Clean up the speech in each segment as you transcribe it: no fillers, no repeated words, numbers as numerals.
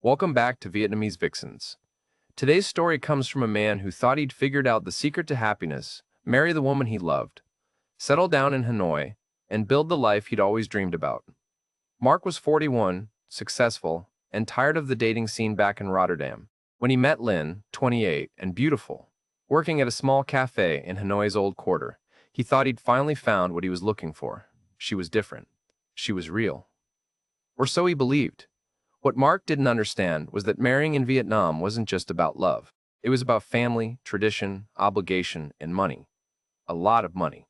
Welcome back to Vietnamese Vixens. Today's story comes from a man who thought he'd figured out the secret to happiness, marry the woman he loved, settle down in Hanoi, and build the life he'd always dreamed about. Mark was 41, successful, and tired of the dating scene back in Rotterdam when he met Lynn, 28, and beautiful. Working at a small cafe in Hanoi's old quarter, he thought he'd finally found what he was looking for. She was different. She was real. Or so he believed. What Mark didn't understand was that marrying in Vietnam wasn't just about love. It was about family, tradition, obligation, and money. A lot of money.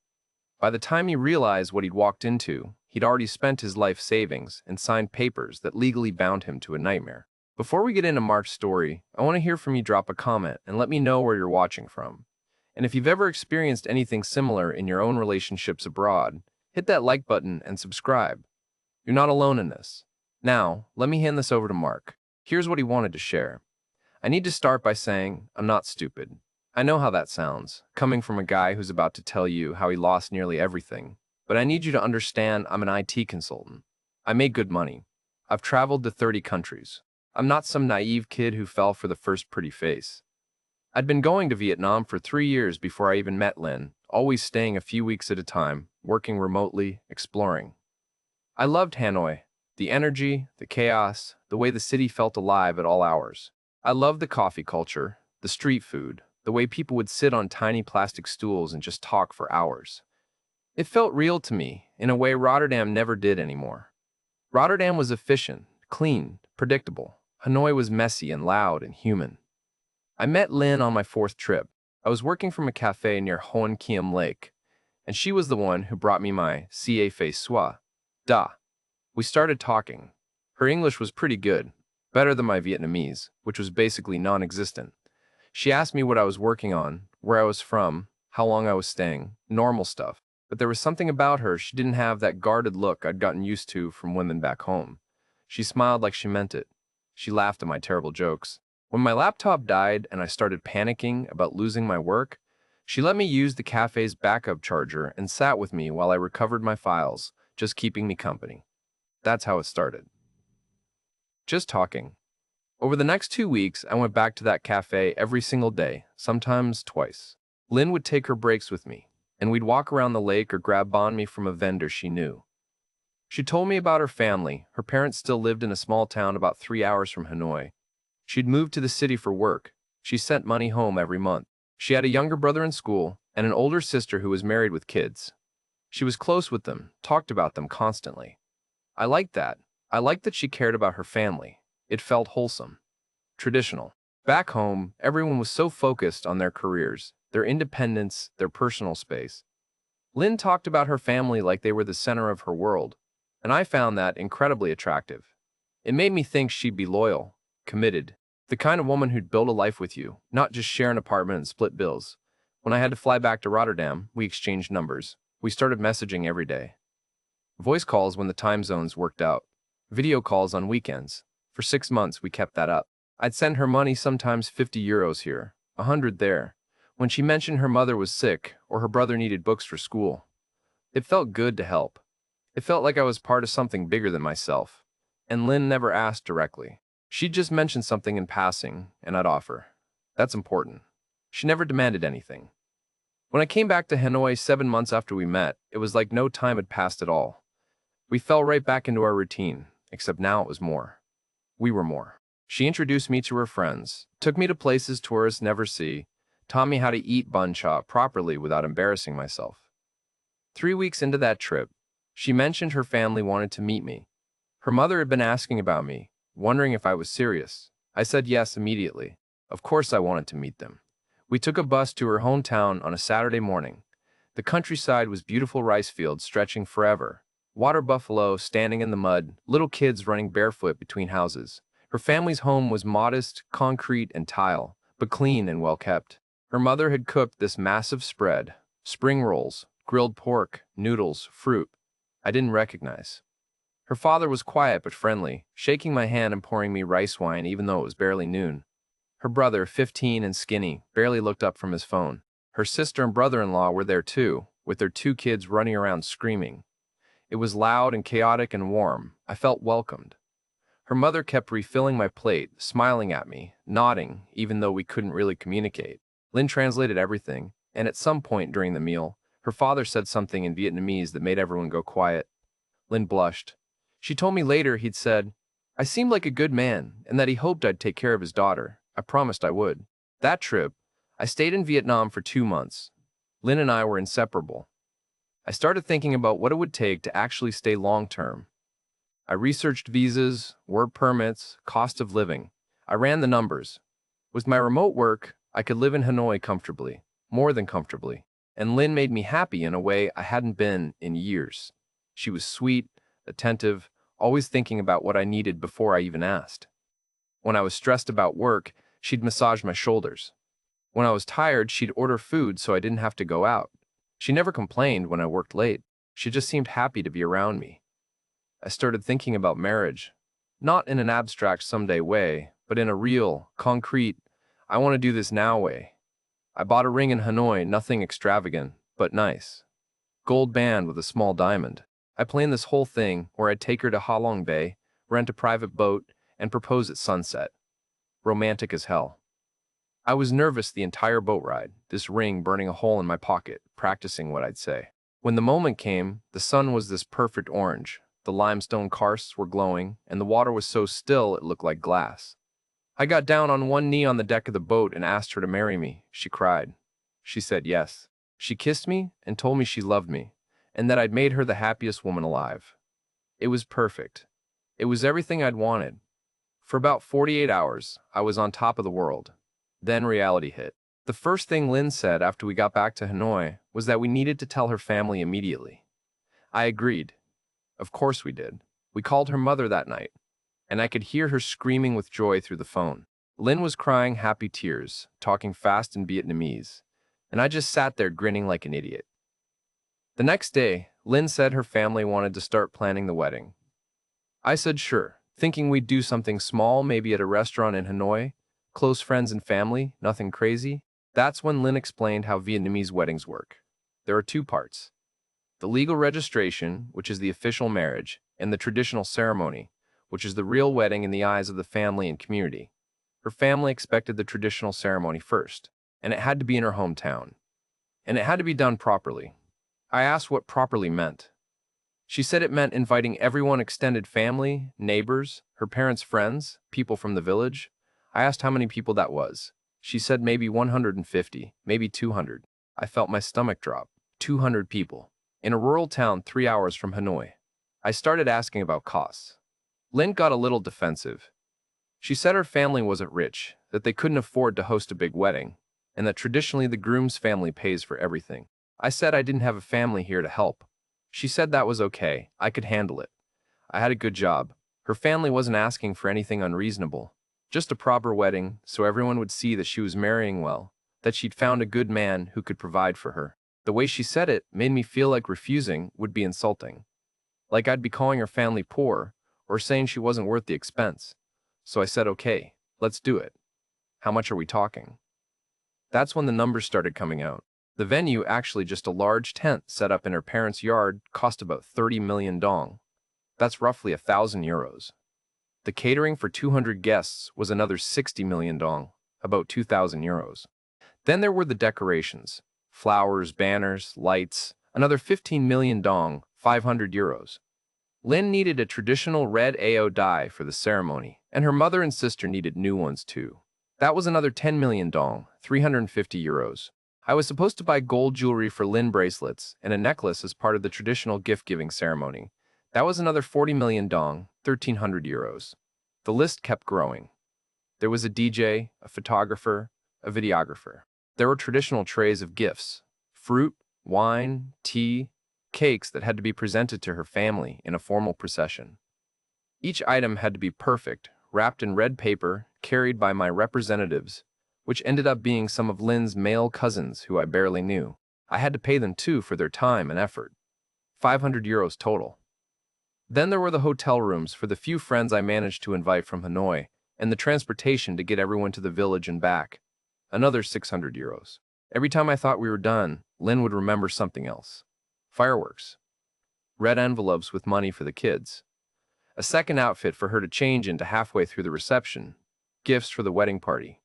By the time he realized what he'd walked into, he'd already spent his life savings and signed papers that legally bound him to a nightmare. Before we get into Mark's story, I want to hear from you. Drop a comment and let me know where you're watching from. And if you've ever experienced anything similar in your own relationships abroad, hit that like button and subscribe. You're not alone in this. Now, let me hand this over to Mark. Here's what he wanted to share. I need to start by saying, I'm not stupid. I know how that sounds, coming from a guy who's about to tell you how he lost nearly everything. But I need you to understand I'm an IT consultant. I make good money. I've traveled to 30 countries. I'm not some naive kid who fell for the first pretty face. I'd been going to Vietnam for 3 years before I even met Lynn, always staying a few weeks at a time, working remotely, exploring. I loved Hanoi. The energy, the chaos, the way the city felt alive at all hours. I loved the coffee culture, the street food, the way people would sit on tiny plastic stools and just talk for hours. It felt real to me, in a way Rotterdam never did anymore. Rotterdam was efficient, clean, predictable. Hanoi was messy and loud and human. I met Lynn on my 4th trip. I was working from a cafe near Hoan Kiem Lake, and she was the one who brought me my "Ca fait soi." Da. We started talking. Her English was pretty good, better than my Vietnamese, which was basically non-existent. She asked me what I was working on, where I was from, how long I was staying, normal stuff. But there was something about her. She didn't have that guarded look I'd gotten used to from women back home. She smiled like she meant it. She laughed at my terrible jokes. When my laptop died and I started panicking about losing my work, she let me use the cafe's backup charger and sat with me while I recovered my files, just keeping me company. That's how it started. Just talking. Over the next 2 weeks, I went back to that cafe every single day, sometimes twice. Lynn would take her breaks with me, and we'd walk around the lake or grab banh mi from a vendor she knew. She told me about her family. Her parents still lived in a small town about 3 hours from Hanoi. She'd moved to the city for work. She sent money home every month. She had a younger brother in school and an older sister who was married with kids. She was close with them, talked about them constantly. I liked that. I liked that she cared about her family. It felt wholesome. Traditional. Back home, everyone was so focused on their careers, their independence, their personal space. Lynn talked about her family like they were the center of her world, and I found that incredibly attractive. It made me think she'd be loyal, committed, the kind of woman who'd build a life with you, not just share an apartment and split bills. When I had to fly back to Rotterdam, we exchanged numbers. We started messaging every day. Voice calls when the time zones worked out. Video calls on weekends. For 6 months, we kept that up. I'd send her money, sometimes 50 euros here, 100 there, when she mentioned her mother was sick or her brother needed books for school. It felt good to help. It felt like I was part of something bigger than myself. And Lynn never asked directly. She'd just mention something in passing, and I'd offer. That's important. She never demanded anything. When I came back to Hanoi 7 months after we met, it was like no time had passed at all. We fell right back into our routine, except now it was more. We were more. She introduced me to her friends, took me to places tourists never see, taught me how to eat bun cha properly without embarrassing myself. 3 weeks into that trip, she mentioned her family wanted to meet me. Her mother had been asking about me, wondering if I was serious. I said yes immediately. Of course I wanted to meet them. We took a bus to her hometown on a Saturday morning. The countryside was beautiful rice fields stretching forever. Water buffalo standing in the mud, little kids running barefoot between houses. Her family's home was modest, concrete and tile, but clean and well kept. Her mother had cooked this massive spread, spring rolls, grilled pork, noodles, fruit I didn't recognize. Her father was quiet but friendly, shaking my hand and pouring me rice wine even though it was barely noon. Her brother, 15 and skinny, barely looked up from his phone. Her sister and brother-in-law were there too, with their 2 kids running around screaming. It was loud and chaotic and warm. I felt welcomed. Her mother kept refilling my plate, smiling at me, nodding, even though we couldn't really communicate. Lynn translated everything, and at some point during the meal, her father said something in Vietnamese that made everyone go quiet. Lynn blushed. She told me later he'd said, "I seemed like a good man, and that he hoped I'd take care of his daughter. I promised I would." That trip, I stayed in Vietnam for 2 months. Lynn and I were inseparable. I started thinking about what it would take to actually stay long-term. I researched visas, work permits, cost of living. I ran the numbers. With my remote work, I could live in Hanoi comfortably, more than comfortably. And Lynn made me happy in a way I hadn't been in years. She was sweet, attentive, always thinking about what I needed before I even asked. When I was stressed about work, she'd massage my shoulders. When I was tired, she'd order food so I didn't have to go out. She never complained when I worked late. She just seemed happy to be around me. I started thinking about marriage, not in an abstract someday way, but in a real, concrete, I want to do this now way. I bought a ring in Hanoi, nothing extravagant, but nice. Gold band with a small diamond. I planned this whole thing where I'd take her to Ha Long Bay, rent a private boat, and propose at sunset. Romantic as hell. I was nervous the entire boat ride, this ring burning a hole in my pocket, practicing what I'd say. When the moment came, the sun was this perfect orange. The limestone karsts were glowing, and the water was so still it looked like glass. I got down on one knee on the deck of the boat and asked her to marry me. She cried. She said yes. She kissed me and told me she loved me, and that I'd made her the happiest woman alive. It was perfect. It was everything I'd wanted. For about 48 hours, I was on top of the world. Then reality hit. The first thing Lynn said after we got back to Hanoi was that we needed to tell her family immediately. I agreed. Of course we did. We called her mother that night, and I could hear her screaming with joy through the phone. Lynn was crying happy tears, talking fast in Vietnamese, and I just sat there grinning like an idiot. The next day, Lynn said her family wanted to start planning the wedding. I said sure, thinking we'd do something small, maybe at a restaurant in Hanoi, close friends and family, nothing crazy. That's when Lynn explained how Vietnamese weddings work. There are two parts. The legal registration, which is the official marriage, and the traditional ceremony, which is the real wedding in the eyes of the family and community. Her family expected the traditional ceremony first, and it had to be in her hometown. And it had to be done properly. I asked what properly meant. She said it meant inviting everyone, extended family, neighbors, her parents' friends, people from the village. I asked how many people that was. She said maybe 150, maybe 200. I felt my stomach drop. 200 people. In a rural town 3 hours from Hanoi. I started asking about costs. Lynn got a little defensive. She said her family wasn't rich, that they couldn't afford to host a big wedding, and that traditionally the groom's family pays for everything. I said I didn't have a family here to help. She said that was okay, I could handle it. I had a good job. Her family wasn't asking for anything unreasonable. Just a proper wedding, so everyone would see that she was marrying well, that she'd found a good man who could provide for her. The way she said it made me feel like refusing would be insulting. Like I'd be calling her family poor, or saying she wasn't worth the expense. So I said, okay, let's do it. How much are we talking? That's when the numbers started coming out. The venue, actually just a large tent set up in her parents' yard, cost about 30 million dong. That's roughly 1,000 euros. The catering for 200 guests was another 60 million dong, about 2,000 euros. Then there were the decorations. Flowers, banners, lights, another 15 million dong, 500 euros. Lynn needed a traditional red AO dye for the ceremony, and her mother and sister needed new ones too. That was another 10 million dong, 350 euros. I was supposed to buy gold jewelry for Lynn, bracelets and a necklace as part of the traditional gift-giving ceremony. That was another 40 million dong, 1,300 euros. The list kept growing. There was a DJ, a photographer, a videographer. There were traditional trays of gifts, fruit, wine, tea, cakes that had to be presented to her family in a formal procession. Each item had to be perfect, wrapped in red paper, carried by my representatives, which ended up being some of Lynn's male cousins who I barely knew. I had to pay them too for their time and effort. 500 euros total. Then there were the hotel rooms for the few friends I managed to invite from Hanoi, and the transportation to get everyone to the village and back. Another 600 euros. Every time I thought we were done, Lynn would remember something else. Fireworks. Red envelopes with money for the kids. a second outfit for her to change into halfway through the reception, gifts for the wedding party.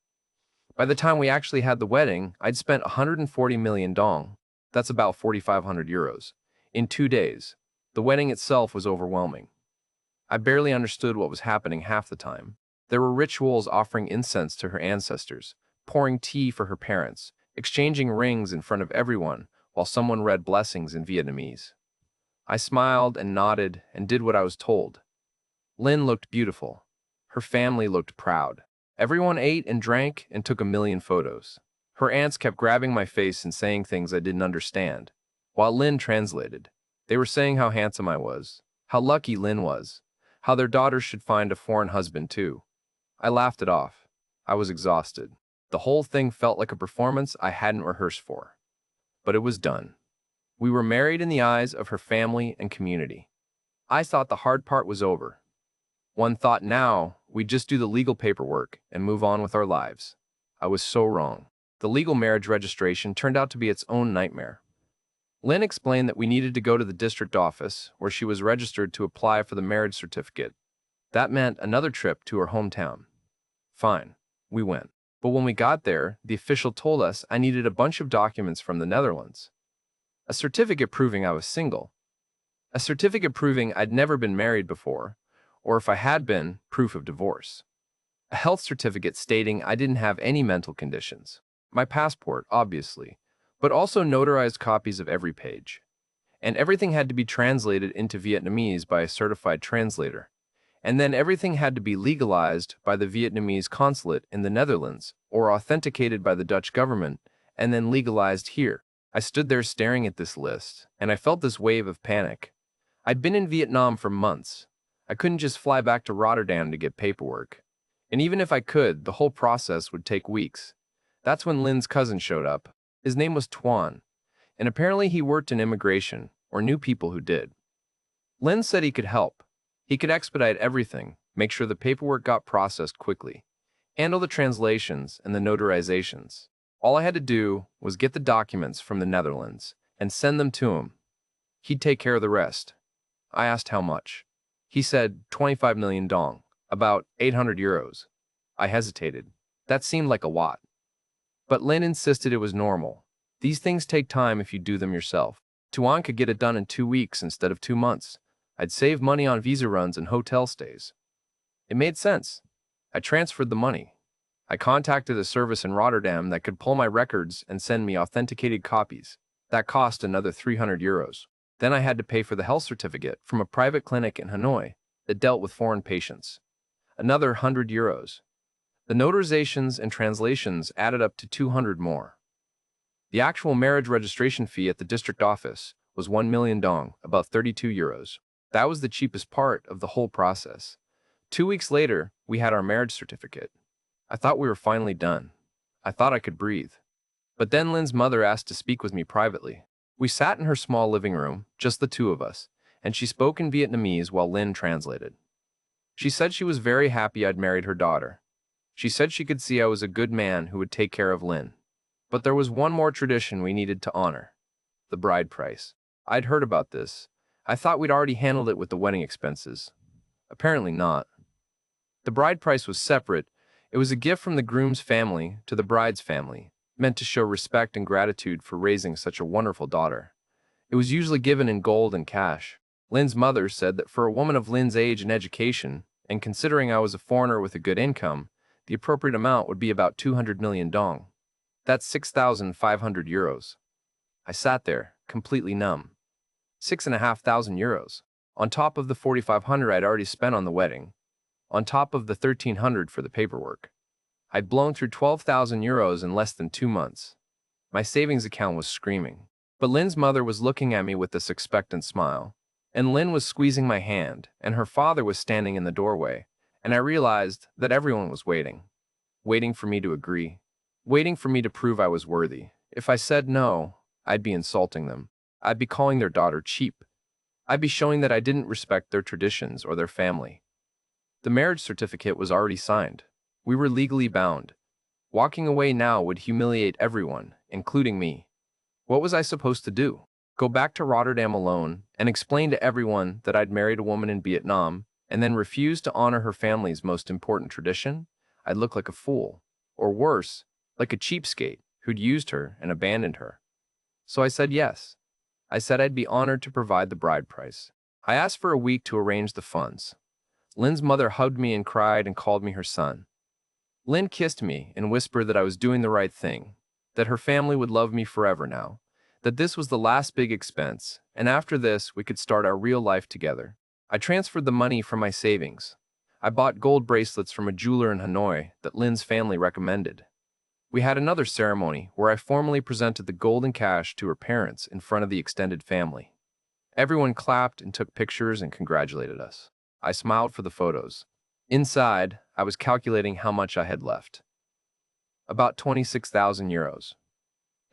By the time we actually had the wedding, I'd spent 140 million dong, that's about 4,500 euros, in 2 days. The wedding itself was overwhelming. I barely understood what was happening half the time. There were rituals offering incense to her ancestors, pouring tea for her parents, exchanging rings in front of everyone while someone read blessings in Vietnamese. I smiled and nodded and did what I was told. Lynn looked beautiful. Her family looked proud. Everyone ate and drank and took a million photos. Her aunts kept grabbing my face and saying things I didn't understand, while Lynn translated. They were saying how handsome I was, how lucky Lynn was, how their daughters should find a foreign husband too. I laughed it off. I was exhausted. The whole thing felt like a performance I hadn't rehearsed for. But it was done. We were married in the eyes of her family and community. I thought the hard part was over. One thought now, we'd just do the legal paperwork and move on with our lives. I was so wrong. The legal marriage registration turned out to be its own nightmare. Lynn explained that we needed to go to the district office, where she was registered to apply for the marriage certificate. That meant another trip to her hometown. Fine, we went. But when we got there, the official told us I needed a bunch of documents from the Netherlands. A certificate proving I was single. A certificate proving I'd never been married before, or if I had been, proof of divorce. A health certificate stating I didn't have any mental conditions. My passport, obviously, but also notarized copies of every page. And everything had to be translated into Vietnamese by a certified translator. And then everything had to be legalized by the Vietnamese consulate in the Netherlands, or authenticated by the Dutch government, and then legalized here. I stood there staring at this list, and I felt this wave of panic. I'd been in Vietnam for months. I couldn't just fly back to Rotterdam to get paperwork. And even if I could, the whole process would take weeks. That's when Lynn's cousin showed up. His name was Tuan, and apparently he worked in immigration, or knew people who did. Lynn said he could help. He could expedite everything, make sure the paperwork got processed quickly, handle the translations and the notarizations. All I had to do was get the documents from the Netherlands and send them to him. He'd take care of the rest. I asked how much. He said 25 million dong, about 800 euros. I hesitated. That seemed like a lot. But Lynn insisted it was normal. These things take time if you do them yourself. Tuan could get it done in 2 weeks instead of 2 months. I'd save money on visa runs and hotel stays. It made sense. I transferred the money. I contacted a service in Rotterdam that could pull my records and send me authenticated copies. That cost another 300 euros. Then I had to pay for the health certificate from a private clinic in Hanoi that dealt with foreign patients. Another 100 euros. The notarizations and translations added up to 200 more. The actual marriage registration fee at the district office was 1 million dong, about 32 euros. That was the cheapest part of the whole process. 2 weeks later, we had our marriage certificate. I thought we were finally done. I thought I could breathe. But then Lynn's mother asked to speak with me privately. We sat in her small living room, just the two of us, and she spoke in Vietnamese while Lynn translated. She said she was very happy I'd married her daughter. She said she could see I was a good man who would take care of Lynn. But there was one more tradition we needed to honor: the bride price. I'd heard about this. I thought we'd already handled it with the wedding expenses. Apparently not. The bride price was separate. It was a gift from the groom's family to the bride's family, meant to show respect and gratitude for raising such a wonderful daughter. It was usually given in gold and cash. Lynn's mother said that for a woman of Lynn's age and education, and considering I was a foreigner with a good income, the appropriate amount would be about 200 million dong. That's 6,500 euros. I sat there, completely numb. 6,500 euros. On top of the 4,500 I'd already spent on the wedding. On top of the 1,300 for the paperwork. I'd blown through 12,000 euros in less than 2 months. My savings account was screaming. But Lynn's mother was looking at me with this expectant smile. And Lynn was squeezing my hand, and her father was standing in the doorway, and I realized that everyone was waiting. Waiting for me to agree. Waiting for me to prove I was worthy. If I said no, I'd be insulting them. I'd be calling their daughter cheap. I'd be showing that I didn't respect their traditions or their family. The marriage certificate was already signed. We were legally bound. Walking away now would humiliate everyone, including me. What was I supposed to do? Go back to Rotterdam alone and explain to everyone that I'd married a woman in Vietnam and then refused to honor her family's most important tradition, I'd look like a fool. Or worse, like a cheapskate who'd used her and abandoned her. So I said yes. I said I'd be honored to provide the bride price. I asked for a week to arrange the funds. Lynn's mother hugged me and cried and called me her son. Lynn kissed me and whispered that I was doing the right thing, that her family would love me forever now, that this was the last big expense, and after this we could start our real life together. I transferred the money from my savings. I bought gold bracelets from a jeweler in Hanoi that Lynn's family recommended. We had another ceremony where I formally presented the gold and cash to her parents in front of the extended family. Everyone clapped and took pictures and congratulated us. I smiled for the photos. Inside, I was calculating how much I had left. About 26,000 euros.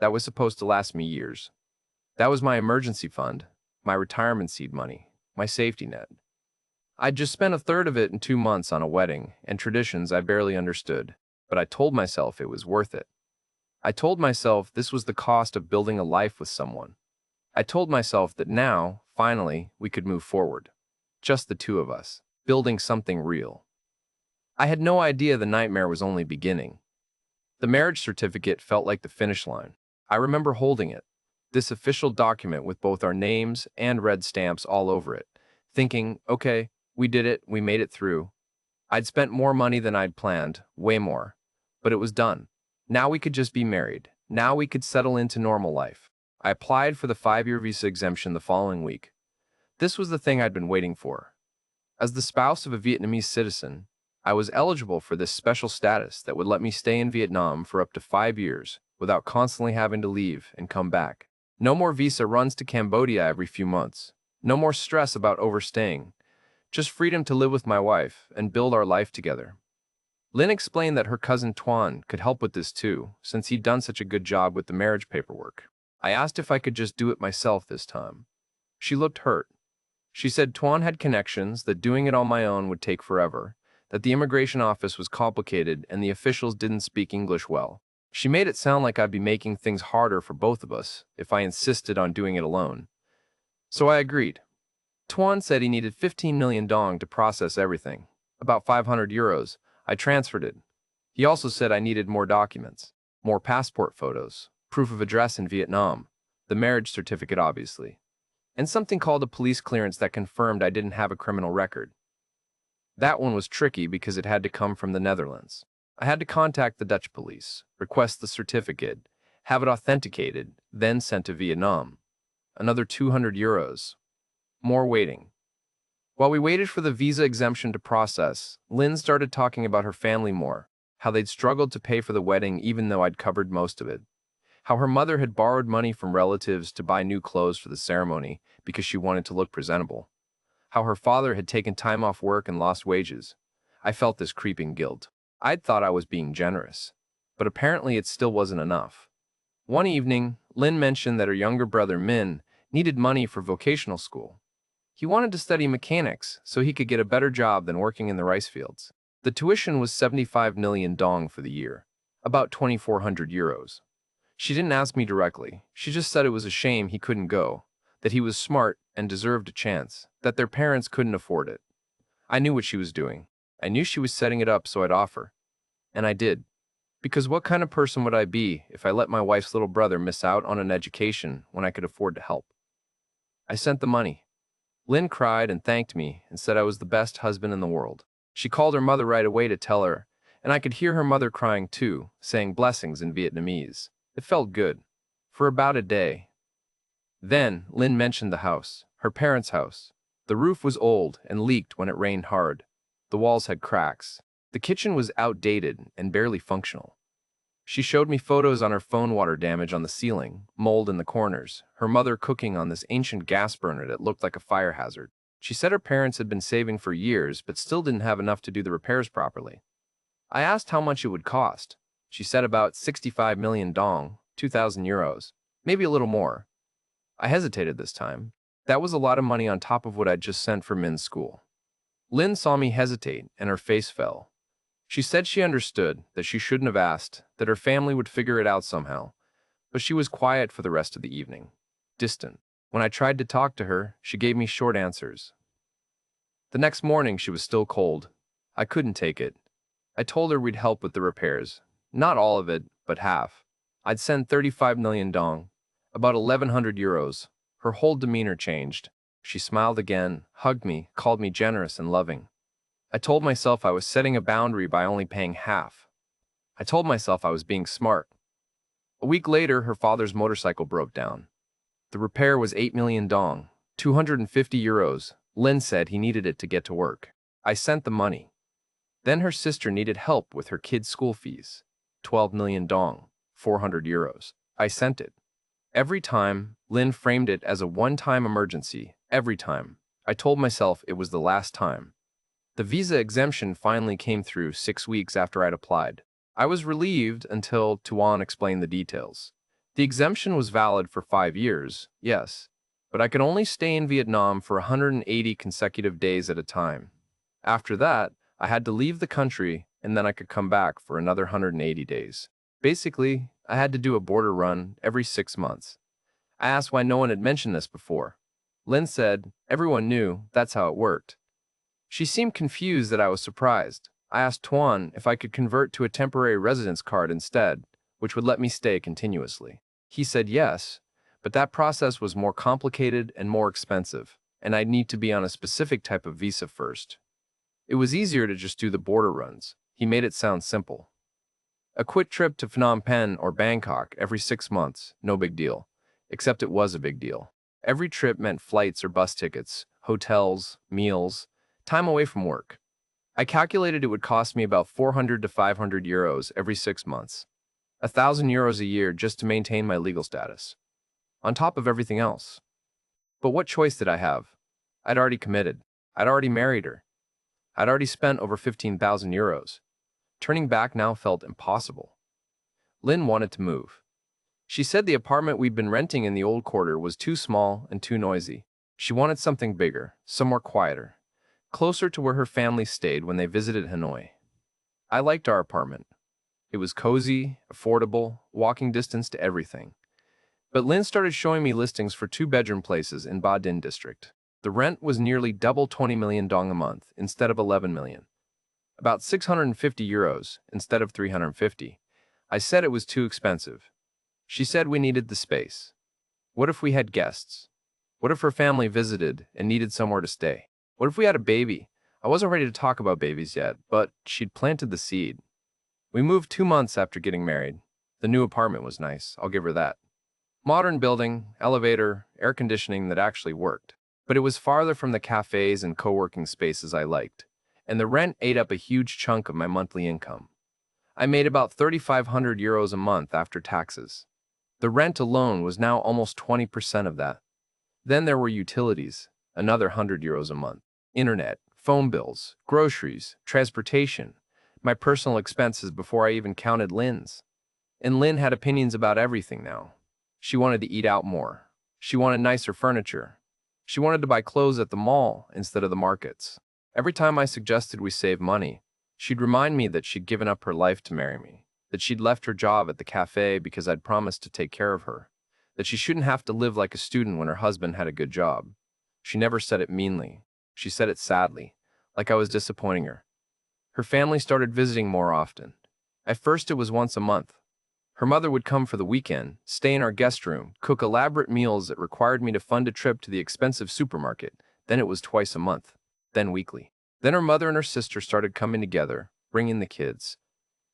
That was supposed to last me years. That was my emergency fund, my retirement seed money, my safety net. I'd just spent a third of it in 2 months on a wedding and traditions I barely understood, but I told myself it was worth it. I told myself this was the cost of building a life with someone. I told myself that now, finally, we could move forward. Just the two of us, building something real. I had no idea the nightmare was only beginning. The marriage certificate felt like the finish line. I remember holding it, this official document with both our names and red stamps all over it, thinking, okay, we did it, we made it through. I'd spent more money than I'd planned, way more, but it was done. Now we could just be married. Now we could settle into normal life. I applied for the 5-year visa exemption the following week. This was the thing I'd been waiting for. As the spouse of a Vietnamese citizen, I was eligible for this special status that would let me stay in Vietnam for up to 5 years without constantly having to leave and come back. No more visa runs to Cambodia every few months. No more stress about overstaying. Just freedom to live with my wife and build our life together. Lynn explained that her cousin Tuan could help with this too, since he'd done such a good job with the marriage paperwork. I asked if I could just do it myself this time. She looked hurt. She said Tuan had connections, that doing it on my own would take forever, that the immigration office was complicated and the officials didn't speak English well. She made it sound like I'd be making things harder for both of us if I insisted on doing it alone. So I agreed. Tuan said he needed 15 million dong to process everything, about 500 euros. I transferred it. He also said I needed more documents, more passport photos, proof of address in Vietnam, the marriage certificate obviously, and something called a police clearance that confirmed I didn't have a criminal record. That one was tricky because it had to come from the Netherlands. I had to contact the Dutch police, request the certificate, have it authenticated, then sent to Vietnam. Another 200 euros. More waiting. While we waited for the visa exemption to process, Lynn started talking about her family more, how they'd struggled to pay for the wedding even though I'd covered most of it, how her mother had borrowed money from relatives to buy new clothes for the ceremony because she wanted to look presentable, how her father had taken time off work and lost wages. I felt this creeping guilt. I'd thought I was being generous, but apparently it still wasn't enough. One evening, Lynn mentioned that her younger brother Min needed money for vocational school. He wanted to study mechanics so he could get a better job than working in the rice fields. The tuition was 75 million dong for the year, about 2,400 euros. She didn't ask me directly. She just said it was a shame he couldn't go, that he was smart and deserved a chance, that their parents couldn't afford it. I knew what she was doing. I knew she was setting it up so I'd offer. And I did. Because what kind of person would I be if I let my wife's little brother miss out on an education when I could afford to help? I sent the money. Lynn cried and thanked me and said I was the best husband in the world. She called her mother right away to tell her, and I could hear her mother crying too, saying blessings in Vietnamese. It felt good. For about a day. Then, Lynn mentioned the house, her parents' house. The roof was old and leaked when it rained hard. The walls had cracks. The kitchen was outdated and barely functional. She showed me photos on her phone, water damage on the ceiling, mold in the corners, her mother cooking on this ancient gas burner that looked like a fire hazard. She said her parents had been saving for years but still didn't have enough to do the repairs properly. I asked how much it would cost. She said about 65 million dong, 2,000 euros, maybe a little more. I hesitated this time. That was a lot of money on top of what I'd just sent for Min's school. Lynn saw me hesitate and her face fell. She said she understood, that she shouldn't have asked, that her family would figure it out somehow, but she was quiet for the rest of the evening, distant. When I tried to talk to her, she gave me short answers. The next morning, she was still cold. I couldn't take it. I told her we'd help with the repairs. Not all of it, but half. I'd send 35 million dong, about 1,100 euros. Her whole demeanor changed. She smiled again, hugged me, called me generous and loving. I told myself I was setting a boundary by only paying half. I told myself I was being smart. A week later, her father's motorcycle broke down. The repair was 8 million dong, 250 euros. Lin said he needed it to get to work. I sent the money. Then her sister needed help with her kids' school fees. 12 million dong, 400 euros. I sent it. Every time, Lin framed it as a one-time emergency. Every time. I told myself it was the last time. The visa exemption finally came through 6 weeks after I'd applied. I was relieved until Tuan explained the details. The exemption was valid for 5 years, yes, but I could only stay in Vietnam for 180 consecutive days at a time. After that, I had to leave the country, and then I could come back for another 180 days. Basically, I had to do a border run every 6 months. I asked why no one had mentioned this before. Lin said everyone knew that's how it worked. She seemed confused that I was surprised. I asked Tuan if I could convert to a temporary residence card instead, which would let me stay continuously. He said yes, but that process was more complicated and more expensive, and I'd need to be on a specific type of visa first. It was easier to just do the border runs. He made it sound simple. A quick trip to Phnom Penh or Bangkok every 6 months, no big deal. Except it was a big deal. Every trip meant flights or bus tickets, hotels, meals, time away from work. I calculated it would cost me about 400 to 500 euros every 6 months. 1,000 euros a year just to maintain my legal status. On top of everything else. But what choice did I have? I'd already committed. I'd already married her. I'd already spent over 15,000 euros. Turning back now felt impossible. Lin wanted to move. She said the apartment we'd been renting in the old quarter was too small and too noisy. She wanted something bigger, somewhere quieter, closer to where her family stayed when they visited Hanoi. I liked our apartment. It was cozy, affordable, walking distance to everything. But Lin started showing me listings for 2-bedroom places in Ba Dinh district. The rent was nearly double 20 million dong a month instead of 11 million. About 650 euros instead of 350. I said it was too expensive. She said we needed the space. What if we had guests? What if her family visited and needed somewhere to stay? What if we had a baby? I wasn't ready to talk about babies yet, but she'd planted the seed. We moved 2 months after getting married. The new apartment was nice, I'll give her that. Modern building, elevator, air conditioning that actually worked. But it was farther from the cafes and co-working spaces I liked, and the rent ate up a huge chunk of my monthly income. I made about 3,500 euros a month after taxes. The rent alone was now almost 20% of that. Then there were utilities, another 100 euros a month. Internet, phone bills, groceries, transportation, my personal expenses before I even counted Lin's. And Lin had opinions about everything now. She wanted to eat out more. She wanted nicer furniture. She wanted to buy clothes at the mall instead of the markets. Every time I suggested we save money, she'd remind me that she'd given up her life to marry me, that she'd left her job at the cafe because I'd promised to take care of her, that she shouldn't have to live like a student when her husband had a good job. She never said it meanly. She said it sadly, like I was disappointing her. Her family started visiting more often. At first it was once a month. Her mother would come for the weekend, stay in our guest room, cook elaborate meals that required me to fund a trip to the expensive supermarket. Then it was twice a month, then weekly. Then her mother and her sister started coming together, bringing the kids.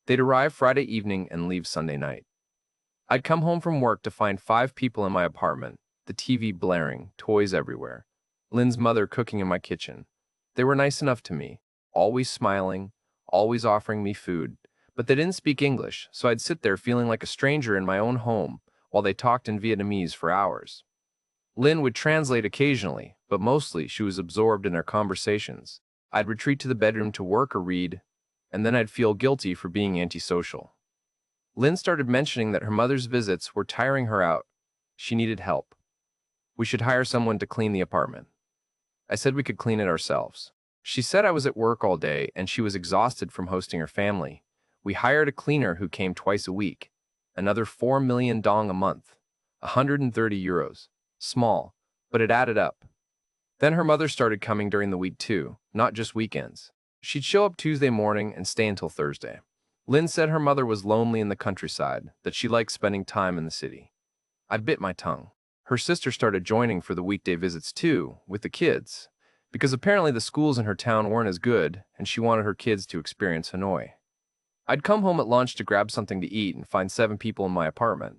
They'd arrive Friday evening and leave Sunday night. I'd come home from work to find 5 people in my apartment, the TV blaring, toys everywhere. Lin's mother cooking in my kitchen. They were nice enough to me, always smiling, always offering me food. But they didn't speak English, so I'd sit there feeling like a stranger in my own home while they talked in Vietnamese for hours. Lin would translate occasionally, but mostly she was absorbed in their conversations. I'd retreat to the bedroom to work or read, and then I'd feel guilty for being antisocial. Lin started mentioning that her mother's visits were tiring her out. She needed help. We should hire someone to clean the apartment. I said we could clean it ourselves. She said I was at work all day and she was exhausted from hosting her family. We hired a cleaner who came twice a week. Another 4 million dong a month. 130 euros. Small, but it added up. Then her mother started coming during the week too, not just weekends. She'd show up Tuesday morning and stay until Thursday. Lynn said her mother was lonely in the countryside, that she liked spending time in the city. I bit my tongue. Her sister started joining for the weekday visits too, with the kids, because apparently the schools in her town weren't as good and she wanted her kids to experience Hanoi. I'd come home at lunch to grab something to eat and find 7 people in my apartment.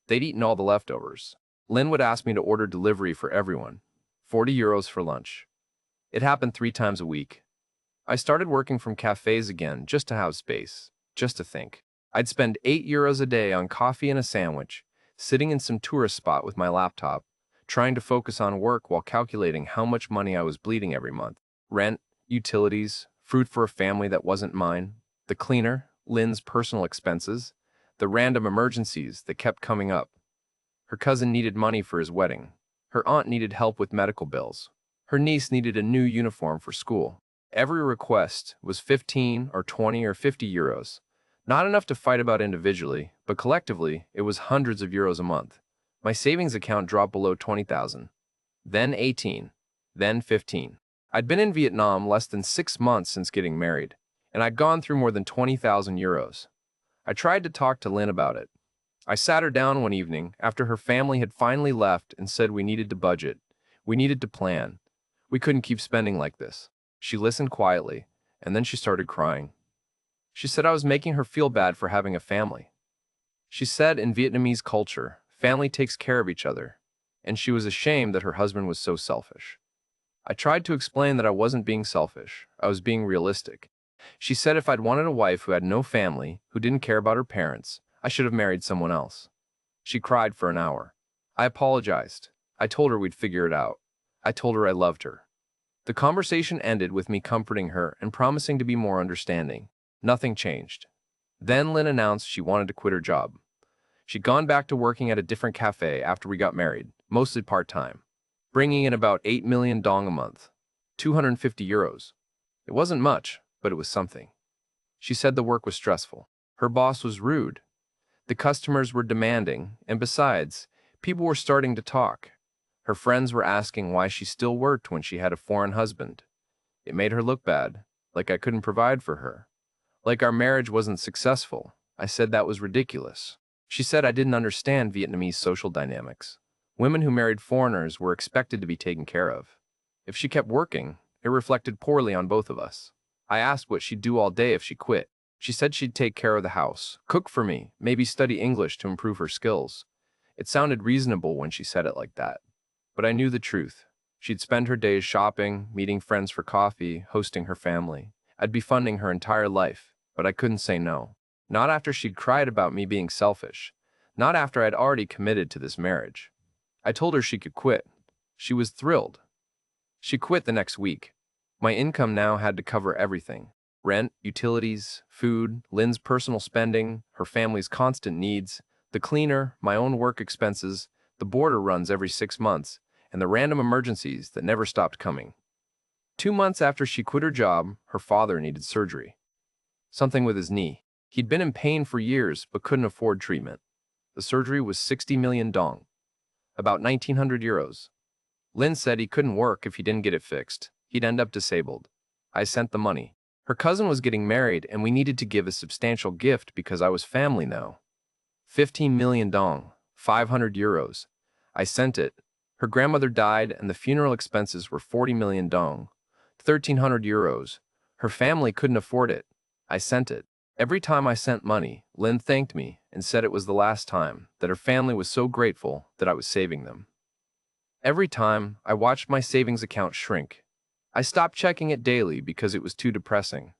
They'd eaten all the leftovers. Lynn would ask me to order delivery for everyone, €40 for lunch. It happened 3 times a week. I started working from cafes again just to have space, just to think. I'd spend €8 a day on coffee and a sandwich, sitting in some tourist spot with my laptop, trying to focus on work while calculating how much money I was bleeding every month. Rent, utilities, food for a family that wasn't mine, the cleaner, Lynn's personal expenses, the random emergencies that kept coming up. Her cousin needed money for his wedding. Her aunt needed help with medical bills. Her niece needed a new uniform for school. Every request was 15 or 20 or €50. Not enough to fight about individually, but collectively, it was hundreds of euros a month. My savings account dropped below 20,000, then 18, then 15. I'd been in Vietnam less than 6 months since getting married, and I'd gone through more than 20,000 euros. I tried to talk to Lynn about it. I sat her down one evening after her family had finally left and said we needed to budget. We needed to plan. We couldn't keep spending like this. She listened quietly, and then she started crying. She said I was making her feel bad for having a family. She said in Vietnamese culture, family takes care of each other, and she was ashamed that her husband was so selfish. I tried to explain that I wasn't being selfish, I was being realistic. She said if I'd wanted a wife who had no family, who didn't care about her parents, I should have married someone else. She cried for an hour. I apologized. I told her we'd figure it out. I told her I loved her. The conversation ended with me comforting her and promising to be more understanding. Nothing changed. Then Lynn announced she wanted to quit her job. She'd gone back to working at a different cafe after we got married, mostly part-time, bringing in about 8 million dong a month, €250. It wasn't much, but it was something. She said the work was stressful. Her boss was rude. The customers were demanding, and besides, people were starting to talk. Her friends were asking why she still worked when she had a foreign husband. It made her look bad, like I couldn't provide for her. Like our marriage wasn't successful. I said that was ridiculous. She said I didn't understand Vietnamese social dynamics. Women who married foreigners were expected to be taken care of. If she kept working, it reflected poorly on both of us. I asked what she'd do all day if she quit. She said she'd take care of the house, cook for me, maybe study English to improve her skills. It sounded reasonable when she said it like that. But I knew the truth. She'd spend her days shopping, meeting friends for coffee, hosting her family. I'd be funding her entire life, but I couldn't say no. Not after she'd cried about me being selfish. Not after I'd already committed to this marriage. I told her she could quit. She was thrilled. She quit the next week. My income now had to cover everything. Rent, utilities, food, Lynn's personal spending, her family's constant needs, the cleaner, my own work expenses, the border runs every 6 months, and the random emergencies that never stopped coming. 2 months after she quit her job, her father needed surgery. Something with his knee. He'd been in pain for years but couldn't afford treatment. The surgery was 60 million dong, about 1,900 euros. Lynn said he couldn't work if he didn't get it fixed. He'd end up disabled. I sent the money. Her cousin was getting married and we needed to give a substantial gift because I was family now. 15 million dong, 500 euros. I sent it. Her grandmother died and the funeral expenses were 40 million dong, 1,300 euros. Her family couldn't afford it. I sent it. Every time I sent money, Lynn thanked me and said it was the last time, that her family was so grateful that I was saving them. Every time, I watched my savings account shrink. I stopped checking it daily because it was too depressing.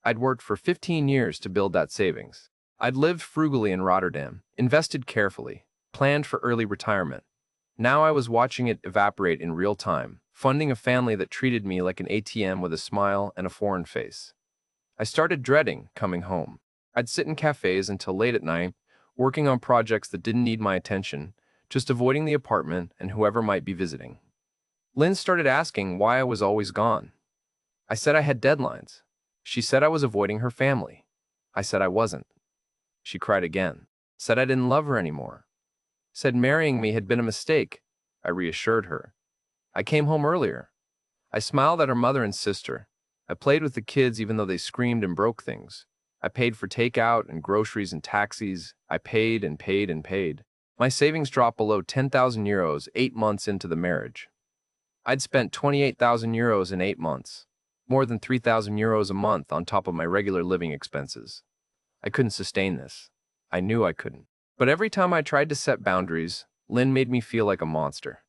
I'd worked for 15 years to build that savings. I'd lived frugally in Rotterdam, invested carefully, planned for early retirement. Now I was watching it evaporate in real time, funding a family that treated me like an ATM with a smile and a foreign face. I started dreading coming home. I'd sit in cafes until late at night, working on projects that didn't need my attention, just avoiding the apartment and whoever might be visiting. Lynn started asking why I was always gone. I said I had deadlines. She said I was avoiding her family. I said I wasn't. She cried again, said I didn't love her anymore. Said marrying me had been a mistake. I reassured her. I came home earlier. I smiled at her mother and sister. I played with the kids even though they screamed and broke things. I paid for takeout and groceries and taxis. I paid and paid and paid. My savings dropped below 10,000 euros 8 months into the marriage. I'd spent 28,000 euros in 8 months, more than 3,000 euros a month on top of my regular living expenses. I couldn't sustain this. I knew I couldn't. But every time I tried to set boundaries, Lynn made me feel like a monster.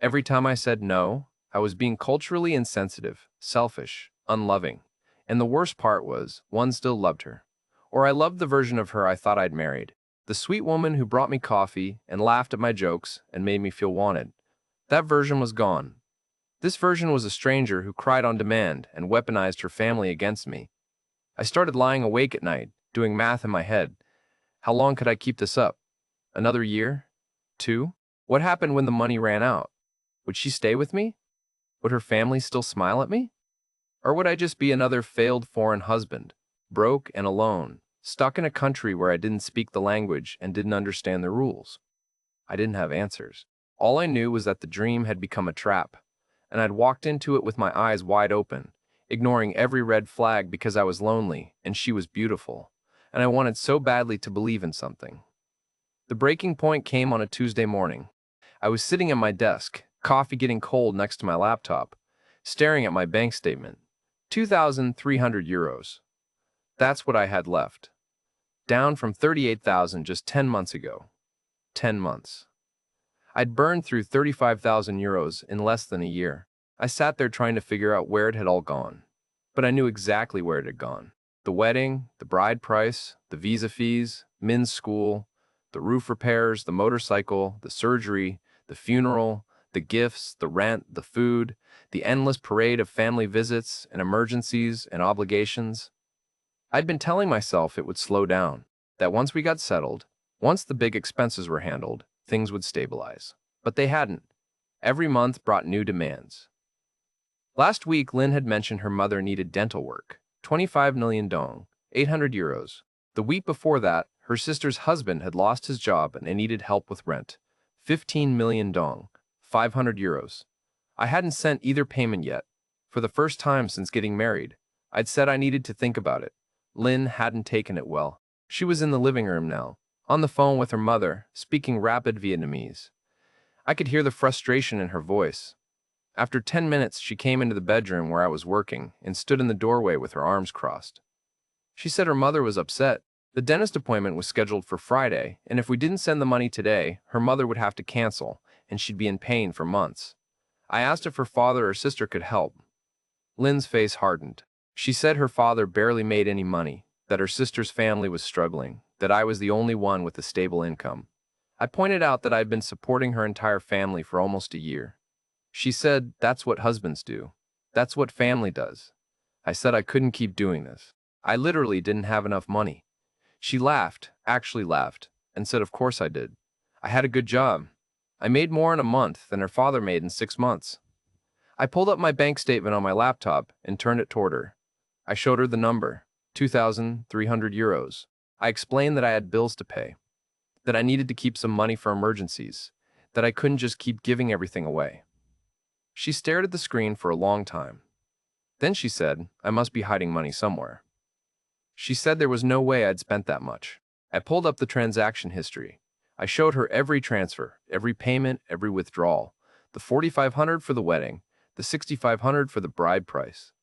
Every time I said no, I was being culturally insensitive, selfish, unloving. And the worst part was, one still loved her. Or I loved the version of her I thought I'd married. The sweet woman who brought me coffee and laughed at my jokes and made me feel wanted. That version was gone. This version was a stranger who cried on demand and weaponized her family against me. I started lying awake at night, doing math in my head. How long could I keep this up? Another year? 2? What happened when the money ran out? Would she stay with me? Would her family still smile at me? Or would I just be another failed foreign husband, broke and alone, stuck in a country where I didn't speak the language and didn't understand the rules? I didn't have answers. All I knew was that the dream had become a trap, and I'd walked into it with my eyes wide open, ignoring every red flag because I was lonely and she was beautiful, and I wanted so badly to believe in something. The breaking point came on a Tuesday morning. I was sitting at my desk, coffee getting cold next to my laptop, staring at my bank statement. 2,300 euros. That's what I had left. Down from 38,000 just 10 months ago. 10 months. I'd burned through 35,000 euros in less than a year. I sat there trying to figure out where it had all gone. But I knew exactly where it had gone. The wedding, the bride price, the visa fees, Min's school, the roof repairs, the motorcycle, the surgery, the funeral, the gifts, the rent, the food, the endless parade of family visits and emergencies and obligations. I'd been telling myself it would slow down, that once we got settled, once the big expenses were handled, things would stabilize. But they hadn't. Every month brought new demands. Last week, Lynn had mentioned her mother needed dental work. 25 million dong, 800 euros. The week before that, her sister's husband had lost his job and needed help with rent. 15 million dong, 500 euros. I hadn't sent either payment yet. For the first time since getting married, I'd said I needed to think about it. Lynn hadn't taken it well. She was in the living room now, on the phone with her mother, speaking rapid Vietnamese. I could hear the frustration in her voice. After 10 minutes, she came into the bedroom where I was working and stood in the doorway with her arms crossed. She said her mother was upset. The dentist appointment was scheduled for Friday, and if we didn't send the money today, her mother would have to cancel, and she'd be in pain for months. I asked if her father or sister could help. Lynn's face hardened. She said her father barely made any money, that her sister's family was struggling, that I was the only one with a stable income. I pointed out that I'd been supporting her entire family for almost a year. She said, that's what husbands do. That's what family does. I said I couldn't keep doing this. I literally didn't have enough money. She laughed, actually laughed, and said of course I did. I had a good job. I made more in a month than her father made in 6 months. I pulled up my bank statement on my laptop and turned it toward her. I showed her the number, 2,300 euros. I explained that I had bills to pay, that I needed to keep some money for emergencies, that I couldn't just keep giving everything away. She stared at the screen for a long time. Then she said, I must be hiding money somewhere. She said there was no way I'd spent that much. I pulled up the transaction history. I showed her every transfer, every payment, every withdrawal, the 4,500 for the wedding, the 6,500 for the bride price,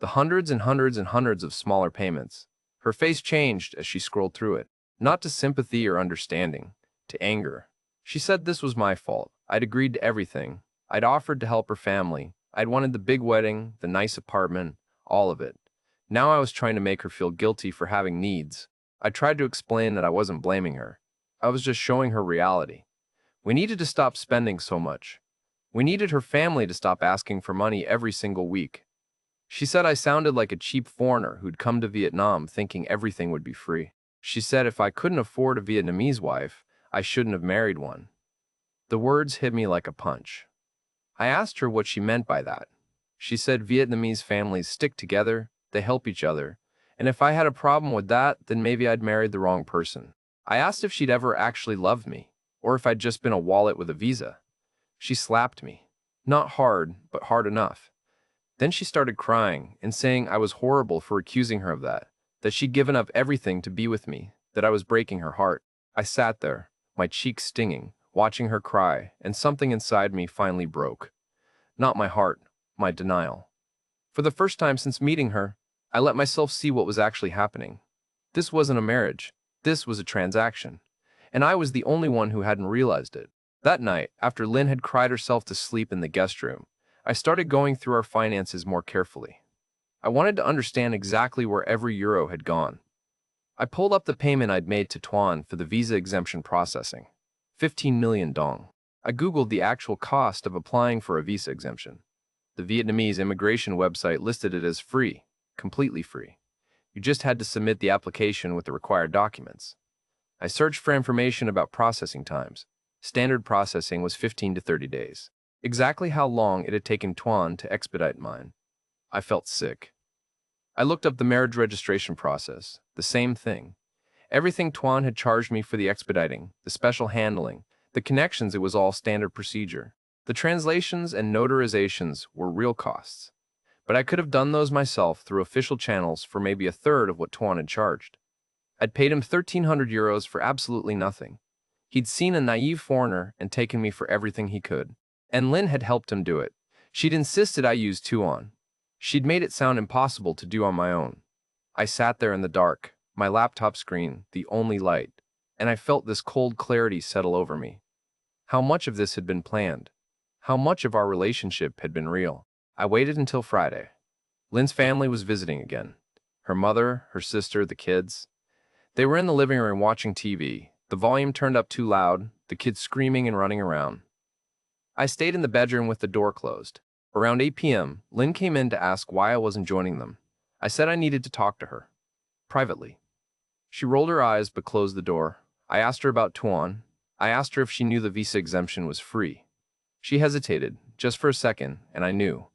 the hundreds and hundreds and hundreds of smaller payments. Her face changed as she scrolled through it, not to sympathy or understanding, to anger. She said this was my fault. I'd agreed to everything. I'd offered to help her family. I'd wanted the big wedding, the nice apartment, all of it. Now I was trying to make her feel guilty for having needs. I tried to explain that I wasn't blaming her. I was just showing her reality. We needed to stop spending so much. We needed her family to stop asking for money every single week. She said I sounded like a cheap foreigner who'd come to Vietnam thinking everything would be free. She said if I couldn't afford a Vietnamese wife, I shouldn't have married one. The words hit me like a punch. I asked her what she meant by that. She said Vietnamese families stick together, they help each other, and if I had a problem with that, then maybe I'd married the wrong person. I asked if she'd ever actually loved me, or if I'd just been a wallet with a visa. She slapped me. Not hard, but hard enough. Then she started crying and saying I was horrible for accusing her of that she'd given up everything to be with me, that I was breaking her heart. I sat there, my cheeks stinging, watching her cry, and something inside me finally broke. Not my heart, my denial. For the first time since meeting her, I let myself see what was actually happening. This wasn't a marriage. This was a transaction. And I was the only one who hadn't realized it. That night, after Lynn had cried herself to sleep in the guest room, I started going through our finances more carefully. I wanted to understand exactly where every euro had gone. I pulled up the payment I'd made to Tuan for the visa exemption processing. 15 million dong. I googled the actual cost of applying for a visa exemption. The Vietnamese immigration website listed it as free, completely free. You just had to submit the application with the required documents. I searched for information about processing times. Standard processing was 15 to 30 days. Exactly how long it had taken Tuan to expedite mine. I felt sick. I looked up the marriage registration process. The same thing. Everything Tuan had charged me for the expediting, the special handling, the connections, it was all standard procedure. The translations and notarizations were real costs. But I could have done those myself through official channels for maybe a third of what Tuan had charged. I'd paid him 1,300 euros for absolutely nothing. He'd seen a naive foreigner and taken me for everything he could. And Lynn had helped him do it. She'd insisted I use Tuan. She'd made it sound impossible to do on my own. I sat there in the dark, my laptop screen the only light, and I felt this cold clarity settle over me. How much of this had been planned? How much of our relationship had been real? I waited until Friday. Lynn's family was visiting again. Her mother, her sister, the kids. They were in the living room watching TV, the volume turned up too loud, the kids screaming and running around. I stayed in the bedroom with the door closed. Around 8 p.m., Lynn came in to ask why I wasn't joining them. I said I needed to talk to her. Privately. She rolled her eyes but closed the door. I asked her about Tuan. I asked her if she knew the visa exemption was free. She hesitated, just for a second, and I knew.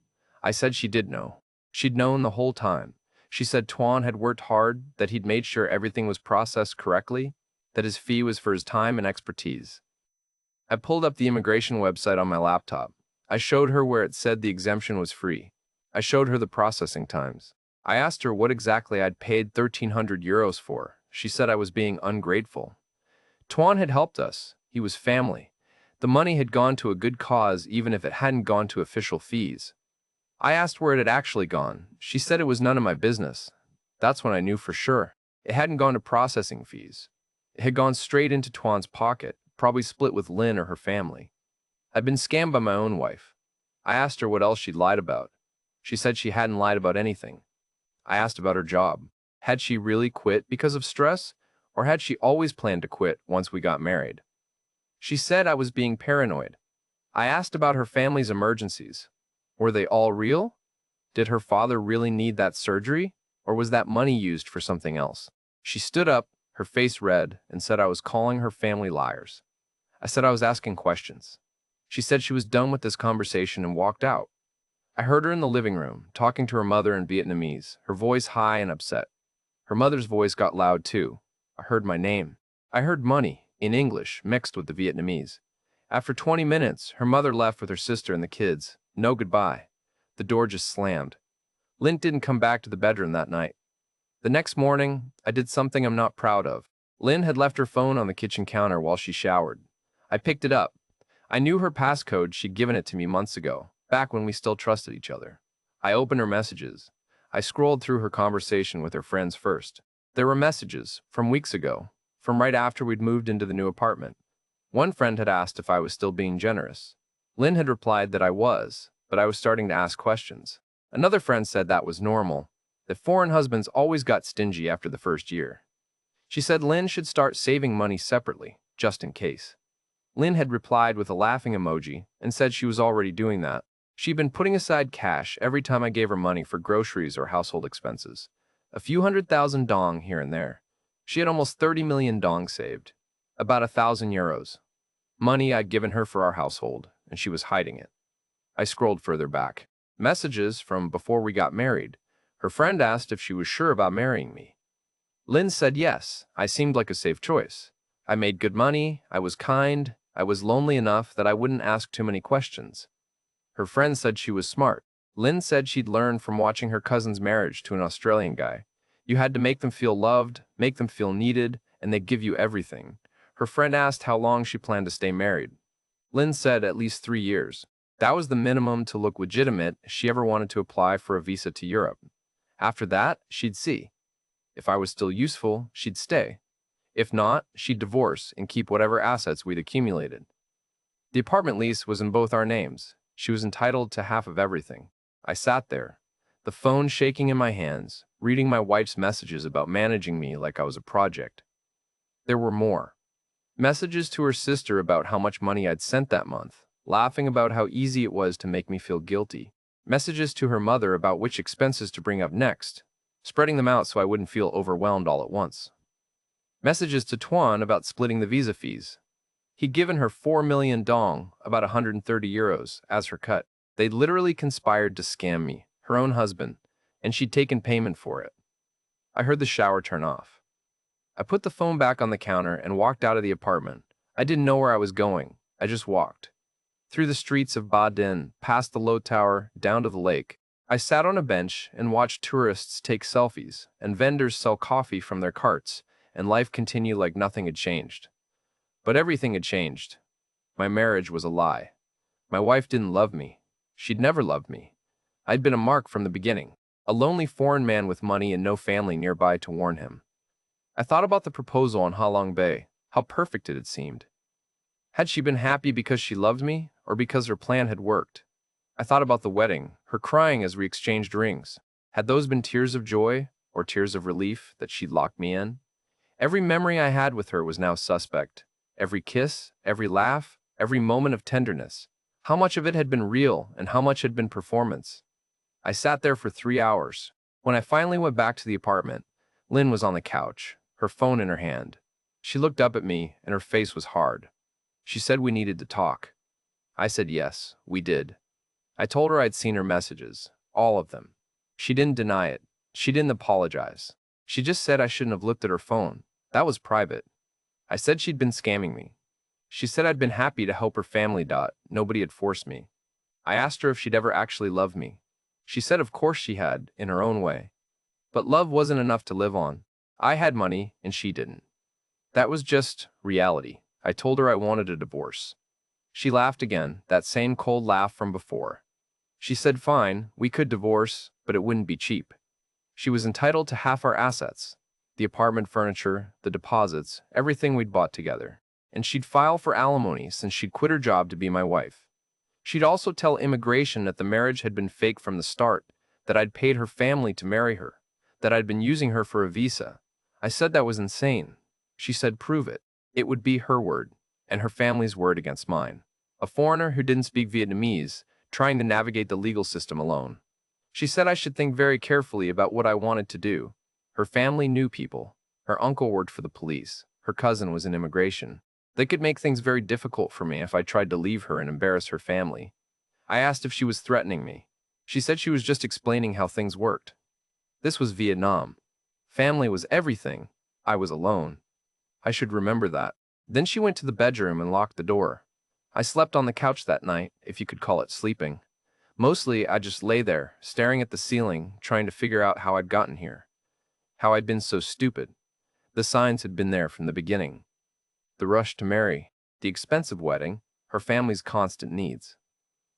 I said she did know. She'd known the whole time. She said Tuan had worked hard, that he'd made sure everything was processed correctly, that his fee was for his time and expertise. I pulled up the immigration website on my laptop. I showed her where it said the exemption was free. I showed her the processing times. I asked her what exactly I'd paid 1,300 euros for. She said I was being ungrateful. Tuan had helped us. He was family. The money had gone to a good cause even if it hadn't gone to official fees. I asked where it had actually gone. She said it was none of my business. That's when I knew for sure. It hadn't gone to processing fees. It had gone straight into Tuan's pocket, probably split with Lynn or her family. I'd been scammed by my own wife. I asked her what else she'd lied about. She said she hadn't lied about anything. I asked about her job. Had she really quit because of stress, or had she always planned to quit once we got married? She said I was being paranoid. I asked about her family's emergencies. Were they all real? Did her father really need that surgery, or was that money used for something else? She stood up, her face red, and said I was calling her family liars. I said I was asking questions. She said she was done with this conversation and walked out. I heard her in the living room, talking to her mother in Vietnamese, her voice high and upset. Her mother's voice got loud too. I heard my name. I heard money, in English, mixed with the Vietnamese. After 20 minutes, her mother left with her sister and the kids. No goodbye. The door just slammed. Lynn didn't come back to the bedroom that night. The next morning, I did something I'm not proud of. Lynn had left her phone on the kitchen counter while she showered. I picked it up. I knew her passcode. She'd given it to me months ago, back when we still trusted each other. I opened her messages. I scrolled through her conversation with her friends first. There were messages from weeks ago, from right after we'd moved into the new apartment. One friend had asked if I was still being generous. Lynn had replied that I was, but I was starting to ask questions. Another friend said that was normal, that foreign husbands always got stingy after the first year. She said Lynn should start saving money separately, just in case. Lynn had replied with a laughing emoji and said she was already doing that. She'd been putting aside cash every time I gave her money for groceries or household expenses. A few 100,000 dong here and there. She had almost 30 million dong saved. About 1,000 euros. Money I'd given her for our household, and she was hiding it. I scrolled further back. Messages from before we got married. Her friend asked if she was sure about marrying me. Lynn said yes. I seemed like a safe choice. I made good money, I was kind, I was lonely enough that I wouldn't ask too many questions. Her friend said she was smart. Lynn said she'd learned from watching her cousin's marriage to an Australian guy. You had to make them feel loved, make them feel needed, and they'd give you everything. Her friend asked how long she planned to stay married. Lynn said at least 3 years. That was the minimum to look legitimate if she ever wanted to apply for a visa to Europe. After that, she'd see. If I was still useful, she'd stay. If not, she'd divorce and keep whatever assets we'd accumulated. The apartment lease was in both our names. She was entitled to half of everything. I sat there, the phone shaking in my hands, reading my wife's messages about managing me like I was a project. There were more. Messages to her sister about how much money I'd sent that month, laughing about how easy it was to make me feel guilty. Messages to her mother about which expenses to bring up next, spreading them out so I wouldn't feel overwhelmed all at once. Messages to Tuan about splitting the visa fees. He'd given her 4 million dong, about 130 euros, as her cut. They'd literally conspired to scam me, her own husband, and she'd taken payment for it. I heard the shower turn off. I put the phone back on the counter and walked out of the apartment. I didn't know where I was going. I just walked. Through the streets of Ba Dinh, past the Low Tower, down to the lake. I sat on a bench and watched tourists take selfies and vendors sell coffee from their carts, and life continued like nothing had changed. But everything had changed. My marriage was a lie. My wife didn't love me. She'd never loved me. I'd been a mark from the beginning, a lonely foreign man with money and no family nearby to warn him. I thought about the proposal on Ha Long Bay, how perfect it had seemed. Had she been happy because she loved me, or because her plan had worked? I thought about the wedding, her crying as we exchanged rings. Had those been tears of joy, or tears of relief that she'd locked me in? Every memory I had with her was now suspect. Every kiss, every laugh, every moment of tenderness. How much of it had been real and how much had been performance? I sat there for 3 hours. When I finally went back to the apartment, Lynn was on the couch, her phone in her hand. She looked up at me and her face was hard. She said we needed to talk. I said yes, we did. I told her I'd seen her messages, all of them. She didn't deny it. She didn't apologize. She just said I shouldn't have looked at her phone. That was private. I said she'd been scamming me. She said I'd been happy to help her family. Nobody had forced me. I asked her if she'd ever actually loved me. She said of course she had, in her own way. But love wasn't enough to live on. I had money, and she didn't. That was just reality. I told her I wanted a divorce. She laughed again, that same cold laugh from before. She said fine, we could divorce, but it wouldn't be cheap. She was entitled to half our assets. The apartment furniture, the deposits, everything we'd bought together. And she'd file for alimony since she'd quit her job to be my wife. She'd also tell immigration that the marriage had been fake from the start, that I'd paid her family to marry her, that I'd been using her for a visa. I said that was insane. She said prove it. It would be her word, and her family's word against mine. A foreigner who didn't speak Vietnamese, trying to navigate the legal system alone. She said I should think very carefully about what I wanted to do. Her family knew people. Her uncle worked for the police. Her cousin was in immigration. They could make things very difficult for me if I tried to leave her and embarrass her family. I asked if she was threatening me. She said she was just explaining how things worked. This was Vietnam. Family was everything. I was alone. I should remember that. Then she went to the bedroom and locked the door. I slept on the couch that night, if you could call it sleeping. Mostly, I just lay there, staring at the ceiling, trying to figure out how I'd gotten here. How I'd been so stupid. The signs had been there from the beginning. The rush to marry, the expensive wedding, her family's constant needs.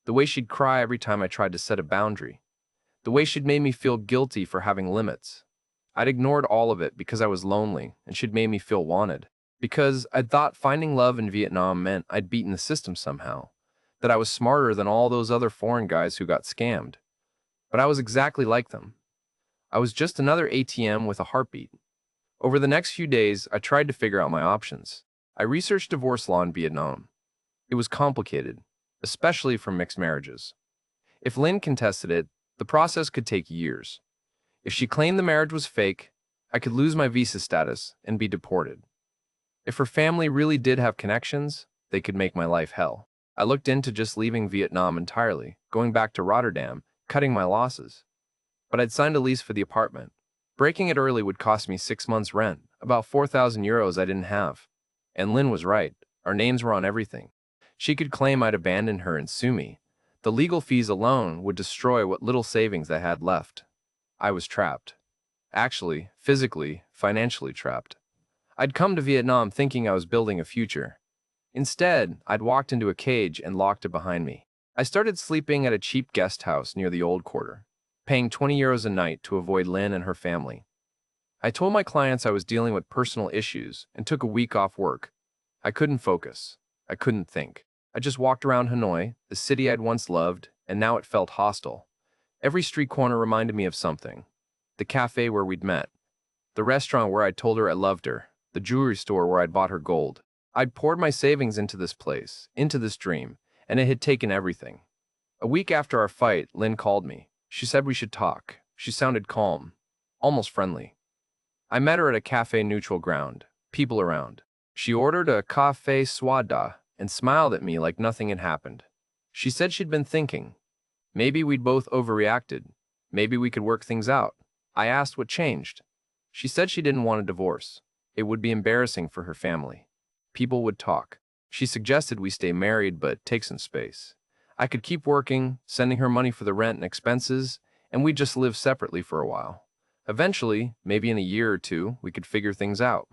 The way she'd cry every time I tried to set a boundary. The way she'd made me feel guilty for having limits. I'd ignored all of it because I was lonely and she'd made me feel wanted. Because I'd thought finding love in Vietnam meant I'd beaten the system somehow. That I was smarter than all those other foreign guys who got scammed. But I was exactly like them. I was just another ATM with a heartbeat. Over the next few days, I tried to figure out my options. I researched divorce law in Vietnam. It was complicated, especially for mixed marriages. If Lynn contested it, the process could take years. If she claimed the marriage was fake, I could lose my visa status and be deported. If her family really did have connections, they could make my life hell. I looked into just leaving Vietnam entirely, going back to Rotterdam, cutting my losses. But I'd signed a lease for the apartment. Breaking it early would cost me 6 months' rent, about 4,000 euros I didn't have. And Lynn was right. Our names were on everything. She could claim I'd abandoned her and sue me. The legal fees alone would destroy what little savings I had left. I was trapped. Actually, physically, financially trapped. I'd come to Vietnam thinking I was building a future. Instead, I'd walked into a cage and locked it behind me. I started sleeping at a cheap guest house near the old quarter, paying 20 euros a night to avoid Lynn and her family. I told my clients I was dealing with personal issues and took a week off work. I couldn't focus. I couldn't think. I just walked around Hanoi, the city I'd once loved, and now it felt hostile. Every street corner reminded me of something. The cafe where we'd met. The restaurant where I'd told her I loved her. The jewelry store where I'd bought her gold. I'd poured my savings into this place, into this dream, and it had taken everything. A week after our fight, Lynn called me. She said we should talk. She sounded calm, almost friendly. I met her at a cafe neutral ground, people around. She ordered a café soda and smiled at me like nothing had happened. She said she'd been thinking. Maybe we'd both overreacted. Maybe we could work things out. I asked what changed. She said she didn't want a divorce. It would be embarrassing for her family. People would talk. She suggested we stay married but take some space. I could keep working, sending her money for the rent and expenses, and we'd just live separately for a while. Eventually, maybe in a year or two, we could figure things out.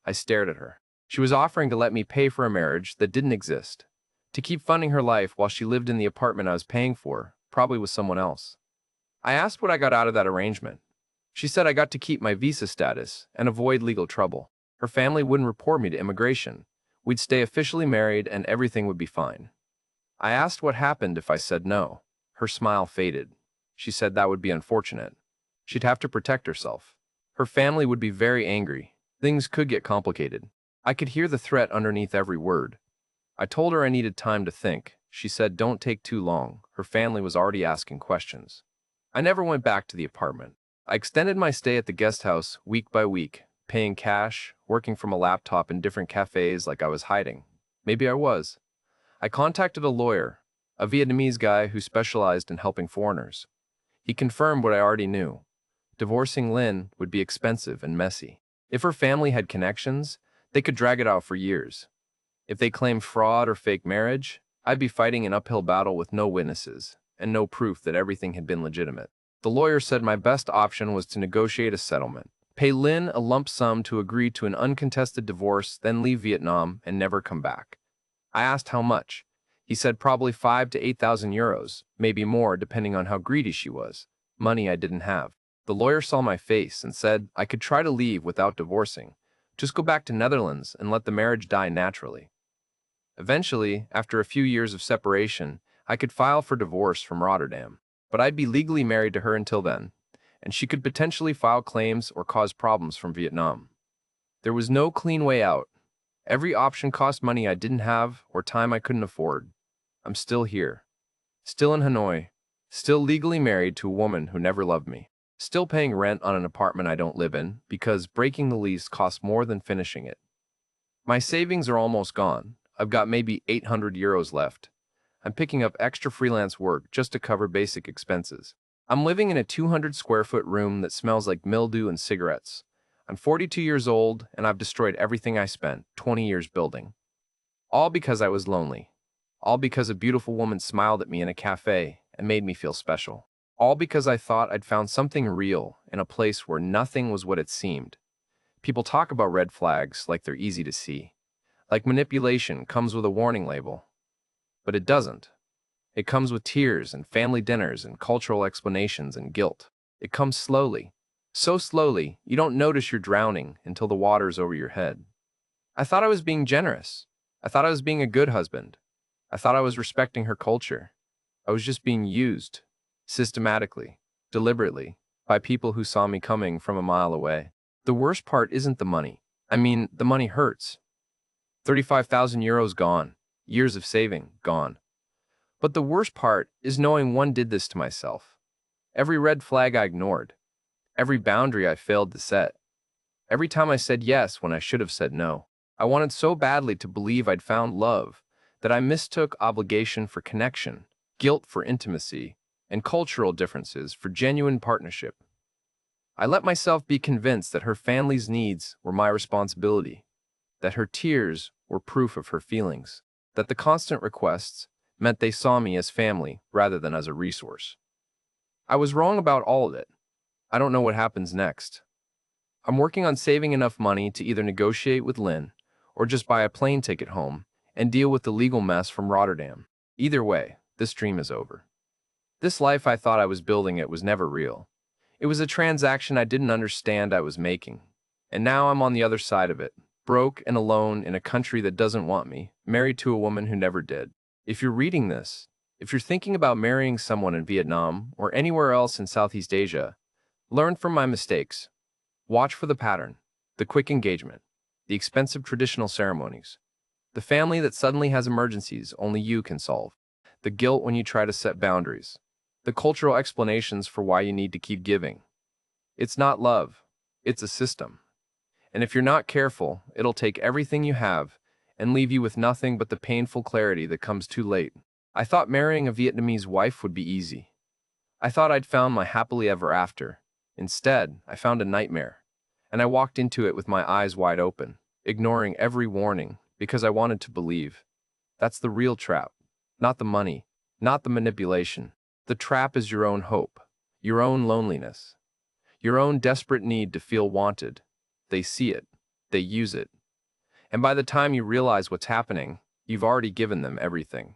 I stared at her. She was offering to let me pay for a marriage that didn't exist, to keep funding her life while she lived in the apartment I was paying for, probably with someone else. I asked what I got out of that arrangement. She said I got to keep my visa status and avoid legal trouble. Her family wouldn't report me to immigration. We'd stay officially married and everything would be fine. I asked what happened if I said no. Her smile faded. She said that would be unfortunate. She'd have to protect herself. Her family would be very angry. Things could get complicated. I could hear the threat underneath every word. I told her I needed time to think. She said don't take too long. Her family was already asking questions. I never went back to the apartment. I extended my stay at the guest house week by week, paying cash, working from a laptop in different cafes like I was hiding. Maybe I was. I contacted a lawyer, a Vietnamese guy who specialized in helping foreigners. He confirmed what I already knew. Divorcing Lynn would be expensive and messy. If her family had connections, they could drag it out for years. If they claimed fraud or fake marriage, I'd be fighting an uphill battle with no witnesses and no proof that everything had been legitimate. The lawyer said my best option was to negotiate a settlement, pay Lynn a lump sum to agree to an uncontested divorce, then leave Vietnam and never come back. I asked how much. He said probably 5,000 to 8,000 euros, maybe more depending on how greedy she was. Money I didn't have. The lawyer saw my face and said I could try to leave without divorcing. Just go back to Netherlands and let the marriage die naturally. Eventually, after a few years of separation, I could file for divorce from Rotterdam. But I'd be legally married to her until then, and she could potentially file claims or cause problems from Vietnam. There was no clean way out. Every option cost money I didn't have or time I couldn't afford. I'm still here. Still in Hanoi. Still legally married to a woman who never loved me. Still paying rent on an apartment I don't live in because breaking the lease costs more than finishing it. My savings are almost gone. I've got maybe 800 euros left. I'm picking up extra freelance work just to cover basic expenses. I'm living in a 200 square foot room that smells like mildew and cigarettes. I'm 42 years old and I've destroyed everything I spent 20 years building. All because I was lonely. All because a beautiful woman smiled at me in a cafe and made me feel special. All because I thought I'd found something real in a place where nothing was what it seemed. People talk about red flags like they're easy to see. Like manipulation comes with a warning label. But it doesn't. It comes with tears and family dinners and cultural explanations and guilt. It comes slowly. So slowly, you don't notice you're drowning until the water's over your head. I thought I was being generous. I thought I was being a good husband. I thought I was respecting her culture. I was just being used, systematically, deliberately, by people who saw me coming from a mile away. The worst part isn't the money. I mean, the money hurts. 35,000 euros gone. Years of saving, gone. But the worst part is knowing one did this to myself. Every red flag I ignored. Every boundary I failed to set. Every time I said yes when I should have said no. I wanted so badly to believe I'd found love that I mistook obligation for connection, guilt for intimacy, and cultural differences for genuine partnership. I let myself be convinced that her family's needs were my responsibility, that her tears were proof of her feelings, that the constant requests, meant they saw me as family rather than as a resource. I was wrong about all of it. I don't know what happens next. I'm working on saving enough money to either negotiate with Lynn or just buy a plane ticket home and deal with the legal mess from Rotterdam. Either way, this dream is over. This life I thought I was building it was never real. It was a transaction I didn't understand I was making. And now I'm on the other side of it, broke and alone in a country that doesn't want me, married to a woman who never did. If you're reading this, if you're thinking about marrying someone in Vietnam or anywhere else in Southeast Asia, learn from my mistakes. Watch for the pattern, the quick engagement, the expensive traditional ceremonies, the family that suddenly has emergencies only you can solve, the guilt when you try to set boundaries, the cultural explanations for why you need to keep giving. It's not love, it's a system. And if you're not careful, it'll take everything you have and leave you with nothing but the painful clarity that comes too late. I thought marrying a Vietnamese wife would be easy. I thought I'd found my happily ever after. Instead, I found a nightmare, and I walked into it with my eyes wide open, ignoring every warning because I wanted to believe. That's the real trap, not the money, not the manipulation. The trap is your own hope, your own loneliness, your own desperate need to feel wanted. They see it, they use it, and by the time you realize what's happening, you've already given them everything.